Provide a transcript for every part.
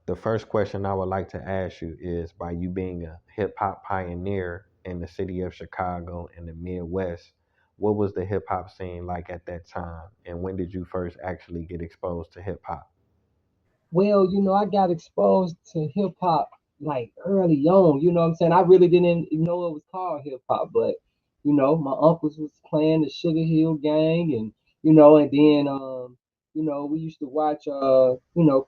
The first question I would like to ask you is, by you being a hip hop pioneer in the city of Chicago in the Midwest, what was the hip hop scene like at that time? And when did you first actually get exposed to hip hop? Well, I got exposed to hip hop like early on. You know what I'm saying? I really didn't even know it was called hip hop, but my uncles was playing the Sugar Hill Gang, and and then we used to watch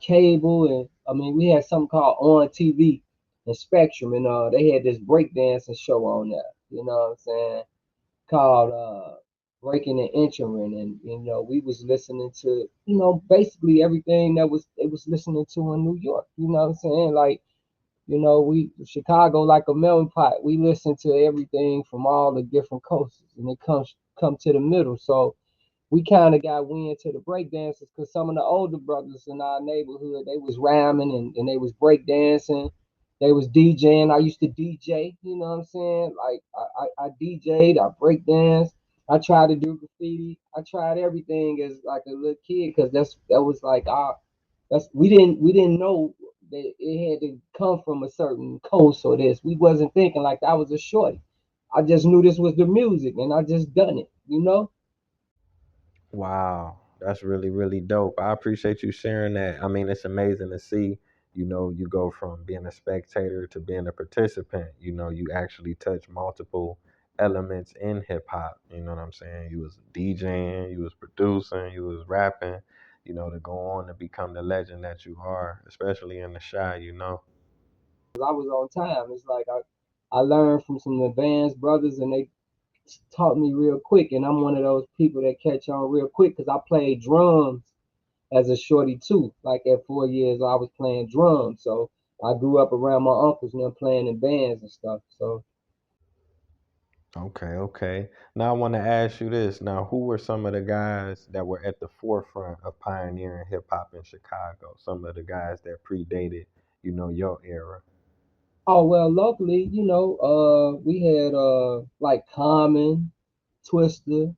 cable, and I mean we had something called On TV and Spectrum, and they had this breakdancing show on there. You know what I'm saying? Called Breaking and Entering, and we was listening to basically everything that was they was listening to in New York. You know what I'm saying? Like we Chicago like a melting pot. We listen to everything from all the different coasts, and it come to the middle. So we kind of got wind to the break dancers because some of the older brothers in our neighborhood they was rhyming and they was break dancing, they was DJing. I used to DJ, you know what I'm saying? Like I DJ'd, I break danced, I tried to do graffiti, I tried everything as like a little kid because that was like our that's we didn't know that it had to come from a certain coast or this. We wasn't thinking like that was a shorty. I just knew this was the music and I just done it. Wow, that's really, really dope. I appreciate you sharing that. I mean, it's amazing to see, you go from being a spectator to being a participant. You actually touch multiple elements in hip hop. You know what I'm saying? You was DJing, you was producing, you was rapping, to go on to become the legend that you are, especially in the shy. I was on time. It's like I learned from some advanced brothers, and they taught me real quick. And I'm one of those people that catch on real quick because I played drums as a shorty too. Like at 4 years, I was playing drums. So I grew up around my uncles and them playing in bands and stuff. So Okay, okay. Now I want to ask you this. Now, who were some of the guys that were at the forefront of pioneering hip hop in Chicago? Some of the guys that predated, your era. oh well, locally, we had like Common, Twister,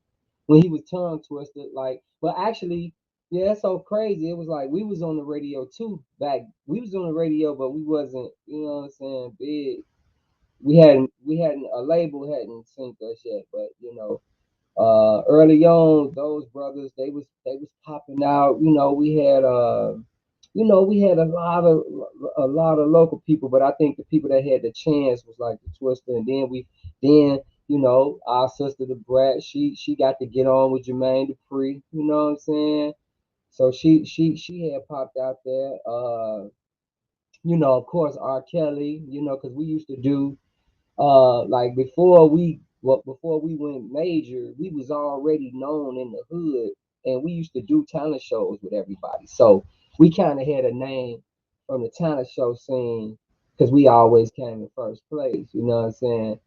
when he was tongue twisted, like but actually, yeah, it's so crazy. It was like we was on the radio too back we was on the radio, but we wasn't, what I'm saying, big. We hadn't a label hadn't synced us yet, but early on those brothers they was popping out. We had a lot of local people, but I think the people that had the chance was like the Twister, and then our sister the Brat, she got to get on with Jermaine Dupri. You know what I'm saying? So she had popped out there. Of course R. Kelly. Because we used to do like before we went major, we was already known in the hood, and we used to do talent shows with everybody. So we kind of had a name from the talent show scene because we always came in first place. You know what I'm saying?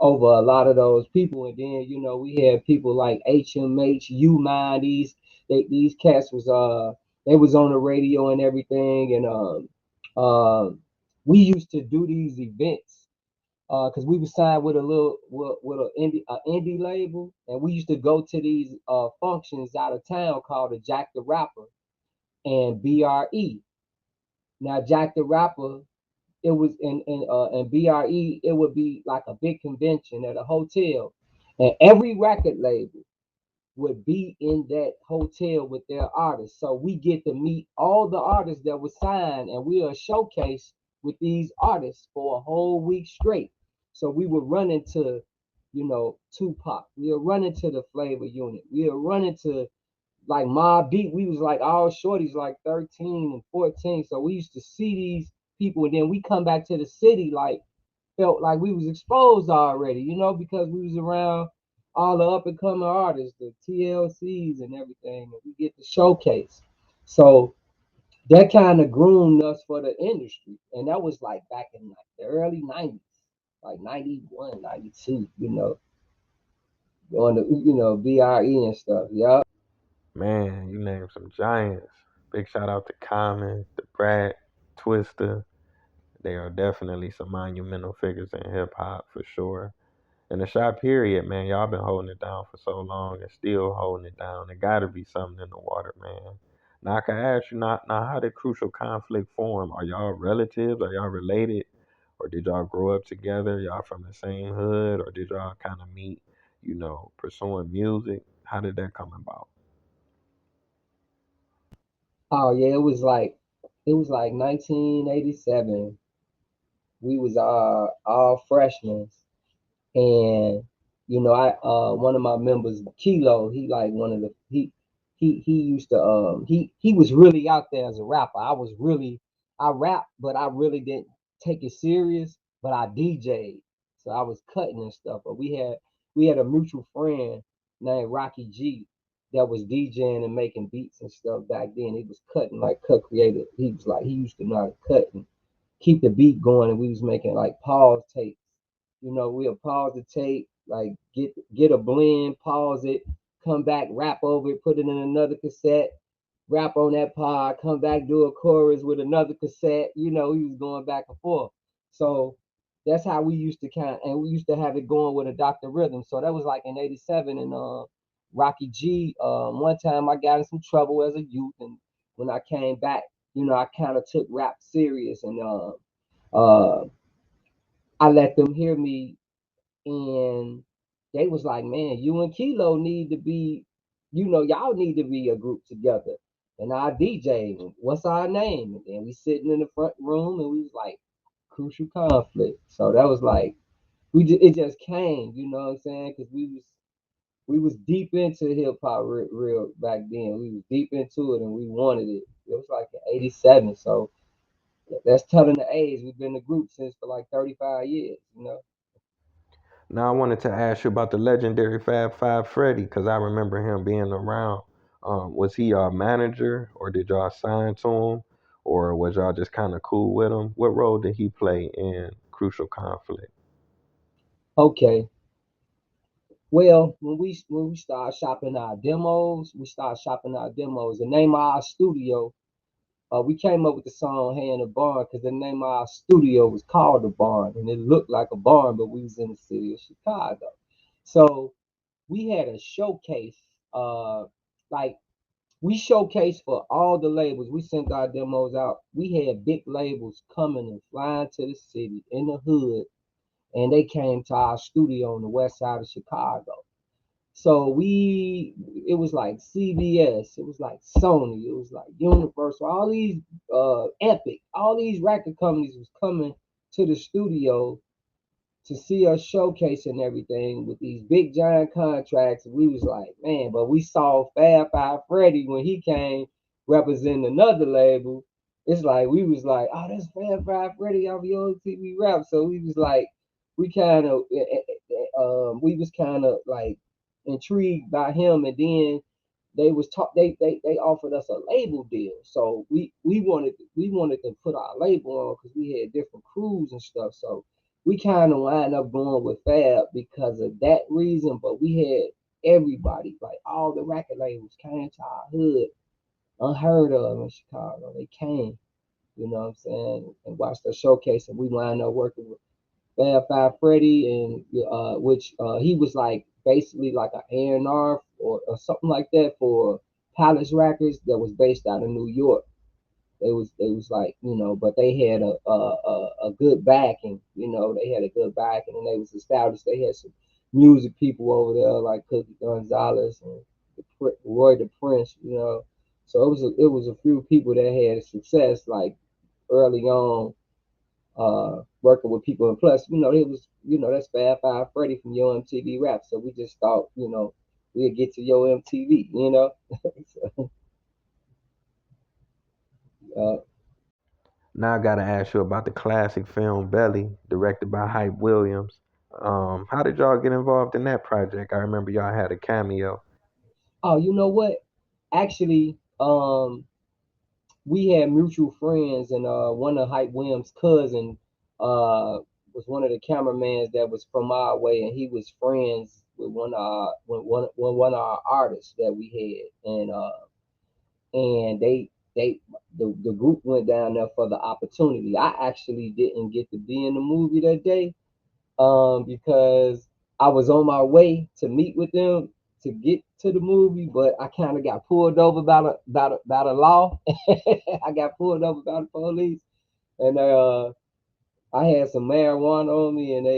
Over a lot of those people, and then we had people like HMH, U Mind. These cats was they was on the radio and everything, and we used to do these events because we was signed with a little with a indie label, and we used to go to these functions out of town called the Jack the Rapper and BRE. Now Jack the Rapper, it was in BRE, it would be like a big convention at a hotel, and every record label would be in that hotel with their artists. So we get to meet all the artists that were signed, and we are showcased with these artists for a whole week straight. So we were running to, Tupac. We were running to the Flavor Unit. We were running to like Mob Deep. We was like all shorties like 13 and 14. So we used to see these people, and then we come back to the city like felt like we was exposed already, because we was around all the up and coming artists, the TLCs and everything, and we get to showcase. So that kind of groomed us for the industry. And that was like back in like the early 90s, like 91, 92, on the, BRE and stuff. Yeah. Man, you named some giants. Big shout out to Common, the Brat, Twister. They are definitely some monumental figures in hip hop for sure. In the short period, man, y'all been holding it down for so long and still holding it down. There gotta be something in the water, man. Now I can ask you now how did crucial conflict form? Are y'all relatives? Are y'all related? Or did y'all grow up together? Y'all from the same hood? Or did y'all kind of meet, pursuing music? How did that come about? Oh yeah, it was like 1987. We was all freshmen, and I one of my members, Kilo, he like one of the he used to he was really out there as a rapper. I rap, but I really didn't take it serious. But I DJ'd, so I was cutting and stuff. But we had a mutual friend named Rocky G that was DJing and making beats and stuff back then. He was cutting like cut creative. He was like he used to know how to cut and keep the beat going, and we was making like pause tapes. We'll pause the tape, like get a blend, pause it, come back, rap over it, put it in another cassette, rap on that pod, come back, do a chorus with another cassette. We was going back and forth. So that's how we used to and we used to have it going with a Dr. Rhythm. So that was like in '87, and Rocky G. One time I got in some trouble as a youth, and when I came back, I kind of took rap serious, and uh, I let them hear me, and they was like, "Man, you and Kilo need to be, y'all need to be a group together." And I DJ, what's our name? And then we sitting in the front room, and we was like, "Crucial Conflict." So that was like it just came, you know what I'm saying? Because we was deep into hip hop real back then. We was deep into it, and we wanted it. It was like in '87, so that's telling the age. We've been a group since for like 35 years. Now I wanted to ask you about the legendary Fab Five Freddy, because I remember him being around. Was he your manager, or did y'all sign to him, or was y'all just kind of cool with him? What role did he play in Crucial Conflict? Okay. Well, when we start shopping our demos, The name of our studio, we came up with the song "Hey in the Barn" because the name of our studio was called the Barn, and it looked like a barn, but we was in the city of Chicago. So we had a showcase, like we showcased for all the labels. We sent our demos out. We had big labels coming and flying to the city in the hood, and they came to our studio on the west side of Chicago. So it was like CBS, it was like Sony, it was like Universal, all these Epic, all these record companies was coming to the studio to see us showcase and everything with these big giant contracts. We was like, man, but we saw Fab Five Freddy when he came representing another label. It's like we was like, oh, that's Fab Five Freddy off your TV rap. So we was like, we kind of, we was kind of like intrigued by him, and then they offered us a label deal. So we wanted to put our label on because we had different crews and stuff. So we kind of wind up going with Fab because of that reason. But we had everybody, like all the record labels, came to our hood, unheard of in Chicago. They came, you know what I'm saying, and watched the showcase, and we wind up working with Fab Five Freddy, and which he was like basically like an A&R or something like that for Palace Records that was based out of New York. They was like, but they had a good backing. They had a good backing, and they was established. They had some music people over there like Cookie Gonzalez and Roy the Prince. So it was a few people that had success like early on, working with people. And plus, it was, that's Fab Five Freddy from Yo MTV Rap. So we just thought, we'd get to Yo MTV. So, uh, Now I gotta ask you about the classic film Belly, directed by Hype Williams. How did y'all get involved in that project? I remember y'all had a cameo. oh, you know what? Actually, we had mutual friends, and one of Hype Williams' cousin was one of the cameramans that was from our way, and he was friends with one of our artists that we had, and the group went down there for the opportunity. I actually didn't get to be in the movie that day, because I was on my way to meet with them to get to the movie, but I kind of got pulled over by the law. I got pulled over by the police, and I had some marijuana on me, and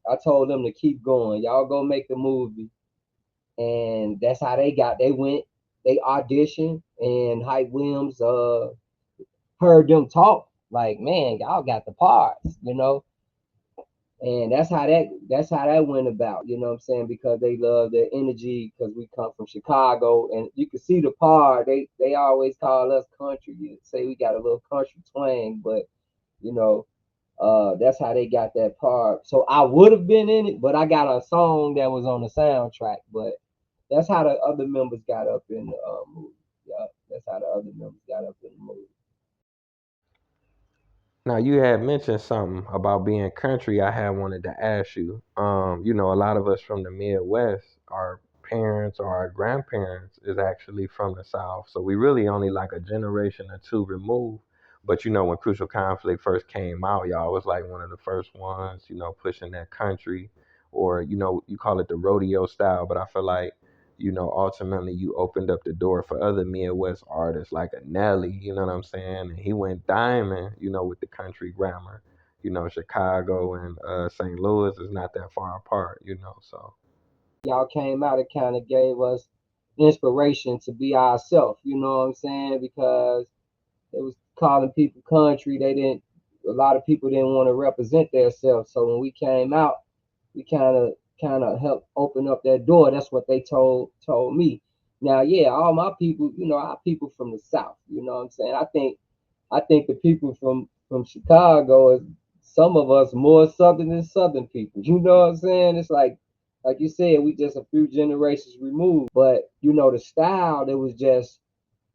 I told them to keep going. Y'all go make the movie, and that's how they went. They auditioned, and Hype Williams heard them talk. Like, man, y'all got the parts. And that's how that went about, you know what I'm saying? Because they love their energy, because we come from Chicago, and you can see the part. They always call us country. You say we got a little country twang, but you know, that's how they got that part. So I would have been in it, but I got a song that was on the soundtrack. But that's how the other members got up in the movie. Yeah, that's how the other members got up in the movie. Now you had mentioned something about being country. I had wanted to ask you. A lot of us from the Midwest, our parents or our grandparents is actually from the South, so we really only like a generation or two removed. But when Crucial Conflict first came out, y'all was like one of the first ones, pushing that country, or you call it the rodeo style, but I feel like ultimately you opened up the door for other Midwest artists like a Nelly, you know what I'm saying? And he went diamond, with the country grammar. Chicago and St. Louis is not that far apart, so. Y'all came out, it kind of gave us inspiration to be ourselves. You know what I'm saying? Because they was calling people country. They didn't. A lot of people didn't want to represent themselves. So when we came out, we kind of helped open up that door. That's what they told me. Now, yeah, all my people, our people from the South. You know what I'm saying? I think the people from Chicago is, some of us, more Southern than Southern people. You know what I'm saying? It's like you said, we just a few generations removed. But the style, that was just,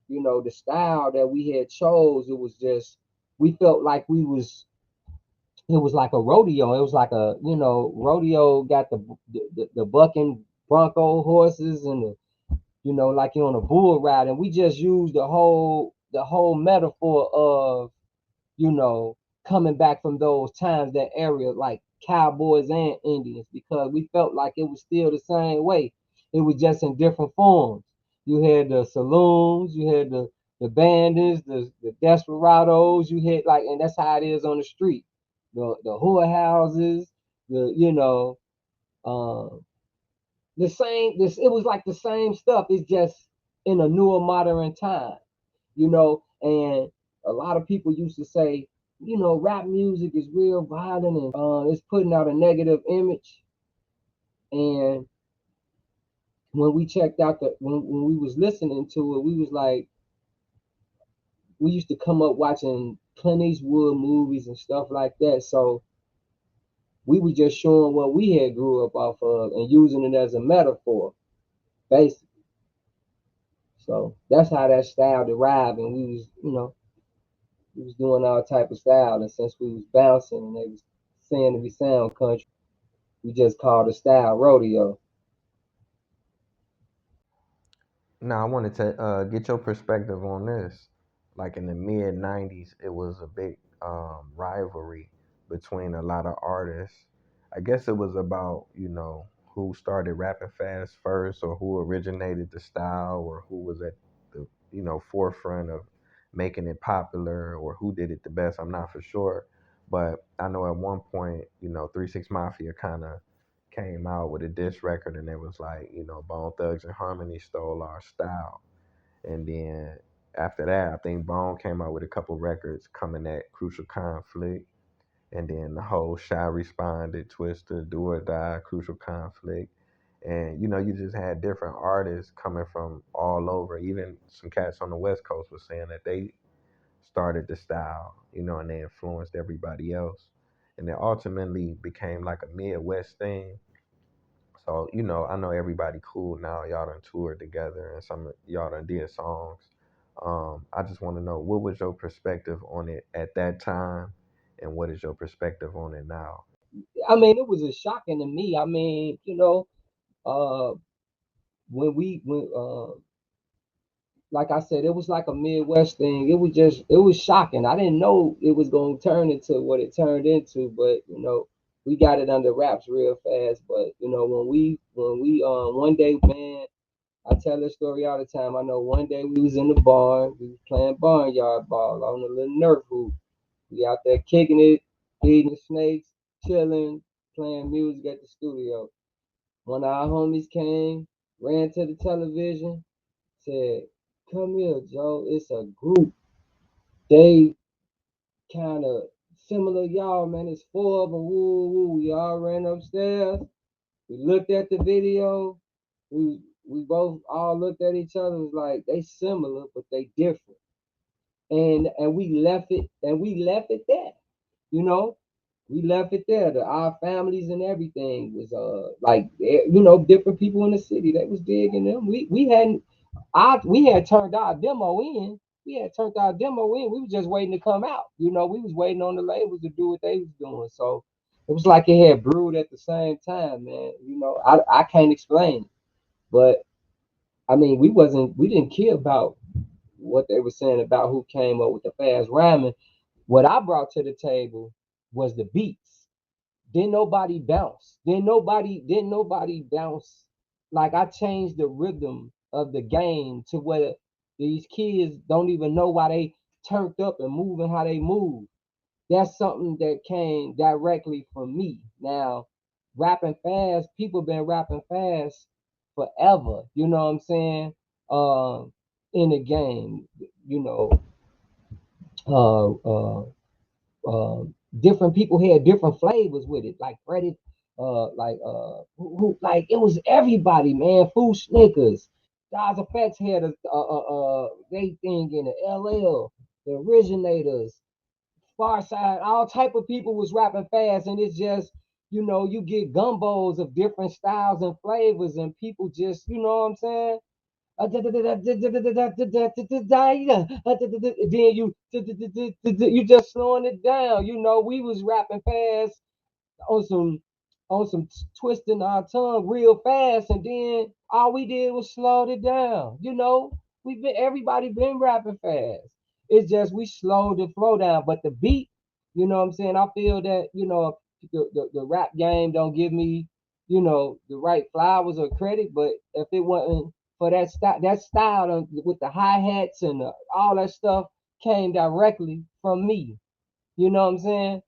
the style that we had chose. It was just, we felt like it was like a rodeo. It was like rodeo got the bucking bronco horses, and like you're on a bull ride, and we just used the whole metaphor of, you know, coming back from those times, that area, like cowboys and Indians, because we felt like it was still the same way. It was just in different forms. You had the saloons, you had the bandits, the desperados, you had, like, and that's how it is on the street. The whorehouses, the you know, um, the same. This It was like the same stuff. It's just in a newer, modern time. And a lot of people used to say, rap music is real violent, and it's putting out a negative image. And when we checked out when we was listening to it, we was like, we used to come up watching Clint Eastwood movies and stuff like that. So we were just showing what we had grew up off of and using it as a metaphor, basically. So that's how that style derived, and we was doing all type of style, and since we was bouncing and they was saying that we sound country, we just called the style rodeo. Now, I wanted to get your perspective on this. Like in the mid '90s, it was a big rivalry between a lot of artists. I guess it was about who started rapping fast first, or who originated the style, or who was at the forefront of making it popular, or who did it the best. I'm not for sure, but I know at one point, 3 6 Mafia kind of came out with a diss record, and it was like, Bone Thugs and Harmony stole our style. And then after that, I think Bone came out with a couple records coming at Crucial Conflict. And then the whole Shy responded, Twister, Do or Die, Crucial Conflict. And you just had different artists coming from all over. Even some cats on the West Coast was saying that they started the style, and they influenced everybody else. And it ultimately became like a Midwest thing. So, I know everybody cool now. Y'all done toured together, and some of y'all done did songs. I just want to know, what was your perspective on it at that time, and what is your perspective on it now? I mean, it was a shocking to me. I mean, uh, when like I said, it was like a Midwest thing. It was shocking. I didn't know it was gonna turn into what it turned into, but we got it under wraps real fast. But when we one day, man, I tell this story all the time. I know one day we was in the barn, we was playing barnyard ball on the little Nerf hoop. We out there kicking it, feeding the snakes, chilling, playing music at the studio. One of our homies came, ran to the television, said, "Come here, Joe. It's a group. They kind of similar y'all, man. It's four of them. Woo, woo. We all ran upstairs. We looked at the video. We both all looked at each other. Was like they similar, but they different. And we left it there. You know, we left it there. Our families and everything was different people in the city. They was digging them. We had turned our demo in. We had turned our demo in. We was just waiting to come out. We was waiting on the labels to do what they was doing. So it was like it had brewed at the same time, man. I can't explain it. But I mean, we didn't care about what they were saying about who came up with the fast rhyming. What I brought to the table was the beats. Didn't nobody bounce. Didn't nobody bounce. Like I changed the rhythm of the game to where these kids don't even know why they turned up and moving how they move. That's something that came directly from me. Now, rapping fast, people been rapping fast forever. You know what I'm saying? In the game, you know, uh, uh, uh, different people had different flavors with it. Like Freddie, like it was everybody, man. Food Snickers, Guys Effects had they thing in the LL, the originators, Far Side, all type of people was rapping fast, and it's just you get gumbos of different styles and flavors, and people just what I'm saying. Then you just slowing it down. We was rapping fast on some twisting our tongue real fast, and then all we did was slow it down. Everybody been rapping fast. It's just we slowed the flow down, but the beat, what I'm saying. I feel that the rap game don't give me the right flowers or credit, but if it wasn't for that style with the hi hats and all that stuff came directly from me. You know what I'm saying?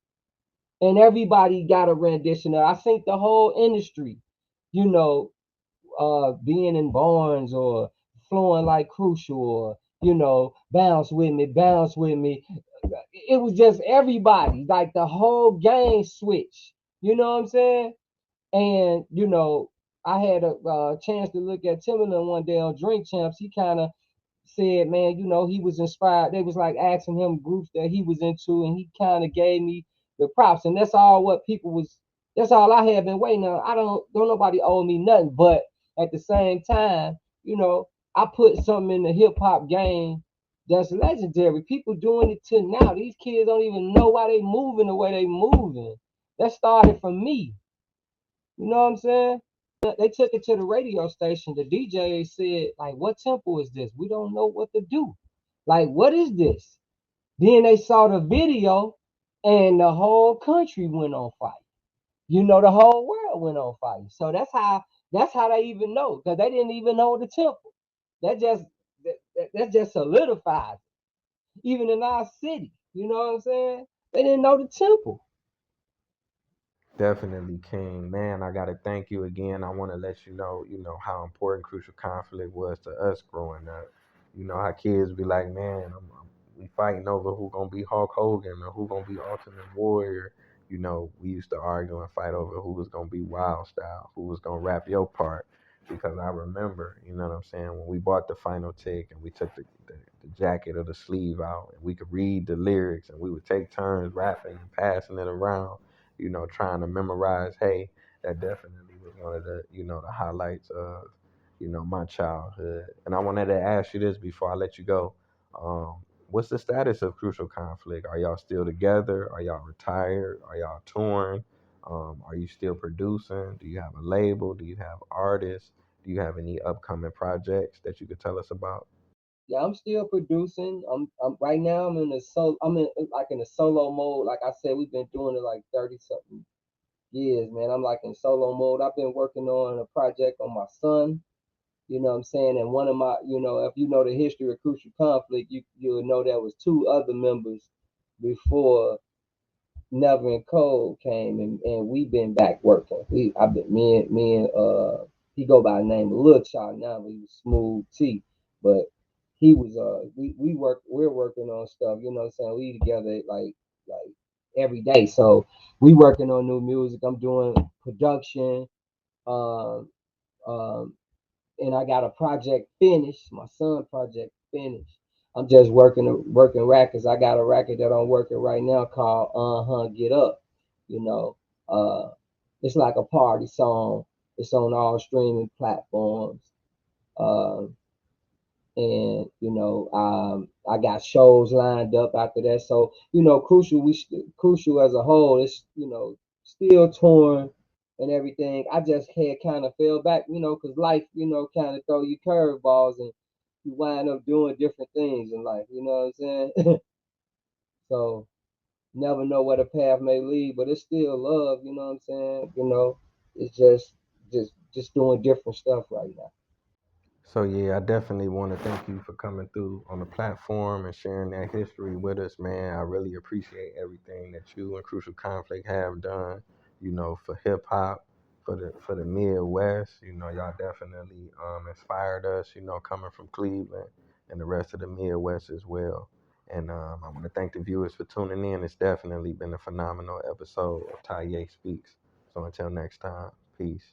And everybody got a rendition of. I think the whole industry, you know, being in Barnes or flowing like Crucial or bounce with me. It was just everybody, like the whole gang switch. You know what I'm saying? And I had a chance to look at Timberland one day on Drink Champs. He kind of said, man, he was inspired. They was like asking him groups that he was into, and he kind of gave me the props. And that's all what people was. That's all I had been waiting on. I don't nobody owe me nothing, but at the same time, I put something in the hip hop game that's legendary. People doing it to now. These kids don't even know why they moving the way they moving. That started from me. You know what I'm saying? They took it to the radio station. The DJ said, like, what tempo is this? We don't know what to do. Like, what is this? Then they saw the video and the whole country went on fire. The whole world went on fire. So that's how they even know, because they didn't even know the tempo. That just that just solidified it. Even in our city. You know what I'm saying? They didn't know the tempo. Definitely, King. Man, I gotta thank you again. I want to let you know how important crucial conflict was to us growing up. You know how kids be like, man, we fighting over who gonna be Hulk Hogan or who gonna be Ultimate Warrior. You know, we used to argue and fight over who was gonna be Wildstyle, who was gonna rap your part. Because I remember, you know what I'm saying, when we bought the final take and we took the jacket or the sleeve out and we could read the lyrics and we would take turns rapping and passing it around, trying to memorize. Hey, that definitely was one of the highlights of, my childhood. And I wanted to ask you this before I let you go. Um, what's the status of Crucial Conflict? Are y'all still together? Are y'all retired? Are y'all torn? Are you still producing? Do you have a label? Do you have artists? Do you have any upcoming projects that you could tell us about? Yeah, I'm still producing. I'm right now. I'm in a solo mode. Like I said, we've been doing it like 30 something. years, man. I'm like in solo mode. I've been working on a project on my son. You know what I'm saying? And one of my, if you know the history of Crucial Conflict, you'll know there was two other members before Never and Cole came, and we been back working. I've been me and he go by the name of Lil Child now, but he was Smooth T. But he was we're working on stuff, you know what I'm saying? We together like every day. So we working on new music. I'm doing production. Um um and I got a project finished, my son project finished. I'm just working records. I got a record that I'm working right now called Get Up. You know, uh it's like a party song. It's on all streaming platforms. Um and I got shows lined up after that. So crucial as a whole. It's still torn and everything. I just had kind of fell back, because life, kind of throw you curveballs and you wind up doing different things in life. You know what I'm saying? So never know where the path may lead, but it's still love. You know what I'm saying? It's just doing different stuff right now. So yeah, I definitely want to thank you for coming through on the platform and sharing that history with us, man. I really appreciate everything that you and Crucial Conflict have done, for hip hop, for the Midwest. Y'all definitely inspired us, coming from Cleveland and the rest of the Midwest as well. And I want to thank the viewers for tuning in. It's definitely been a phenomenal episode of Taye Speaks. So until next time, peace.